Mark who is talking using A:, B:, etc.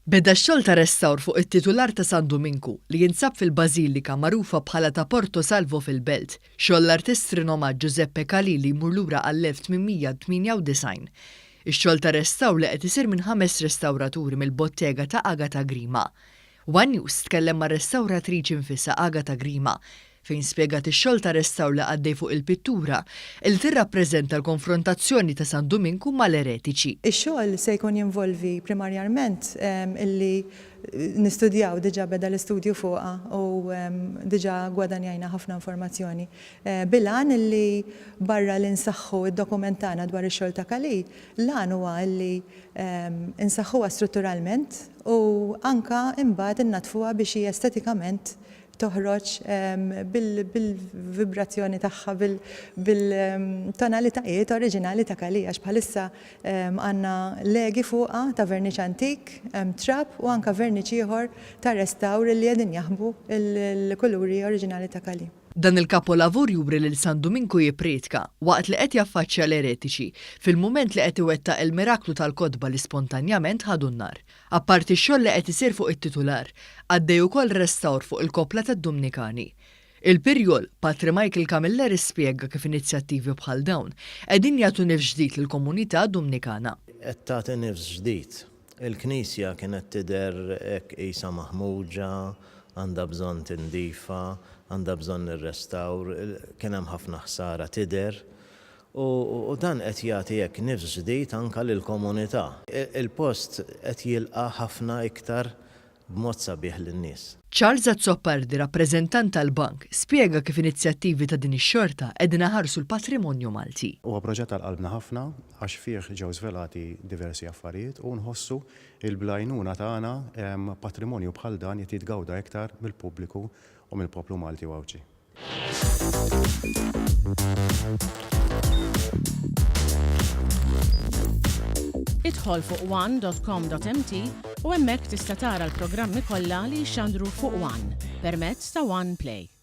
A: Beda x-xogħol ta' restawr fuq it-titular ta' San Dominku li jinsab fil-Bażilika magħrufa bħala ta' Porto Salvo fil-Belt, xogħol l-artist rinomat Giuseppe Calili jmur lura għall-1898. Ix-xogħol ta' restawr li qed isir minn 5 restawraturi mill-bottega ta' Agata Grima. One News tkellem ma' restawratriċi nfisha Agata Grima fejn spjegat ix-xogħol ta' restawr li għaddej fuq il-pittura li tirrappreżenta l-konfrontazzjoni ta' San Dominku mal-eretiċi.
B: Ix-xogħol se jkun jinvolvi primarjarment illi nistudjaw diġà beda l-istudju fuqha u diġà gwadanjajna ħafna informazzjoni. Bilan illi barra li nsaħħu id-dokumentana dwar ix-xogħol ta' Kali, lan huwa illi insaħħuha strutturalment u anka imbagħad innatfuha biex hija estetikament toħroġ bil-vibrazzjoni tagħha, bil-tonalitajiet oriġinali ta' Kali, għax bħalissa għandna legi fuqha ta' verniċ antik, trap u anke verniċ ieħor ta' restawr li qegħdin jaħbu l-kuluri oriġinali ta' Kali.
A: Dan il-kapolavur juri lil San Dominku jipretka waqt li qed jaffaċċja l-eretiċi fil-mument li qed iwettaq il-miraklu tal-kotba li spontanjament ħadu n-nar. Apparti x-xogħol li qed isir fuq it-titular, għaddej ukoll restawr fuq il-kopla tad-Dumnikani. Il-Pirjol, Patri Michael Camilleri spjega kif inizjattivi bħal dawn qegħdin jagħtu nifs ġdid lill-komunità Dumnikana.
C: Qed tagħti nifs ġdid. Il-Knisja kienet tidher hekk qisha maħmuġa, għandha bżonn tindifa, għandha bżonn nirrestawr, kien hemm ħafna ħsara tidher u dan qed jagħti hekk nifs ġdid anke lill-komunità. Il-post qed jilqa' ħafna iktar b'mod sabiħ lin-nies.
A: Charles Azzopardi, rappreżentant tal-bank, spjega kif inizjattivi ta' din ix-xorta qegħdin iħarsu l-patrimonju Malti.
D: Huwa proġett tal-qalbna ħafna għax fih ġew żvelati diversi affarijiet u nħossu il-blajnuna tagħna patrimonju bħal dan qed jitgawda iktar mill-pubbliku u mill-poplu Malti wawġi.
E: Idħol fuq one.com.mt u hemmhekk tista' tara l-programmi kollha li jxandru fuq One permezz ta' One Play.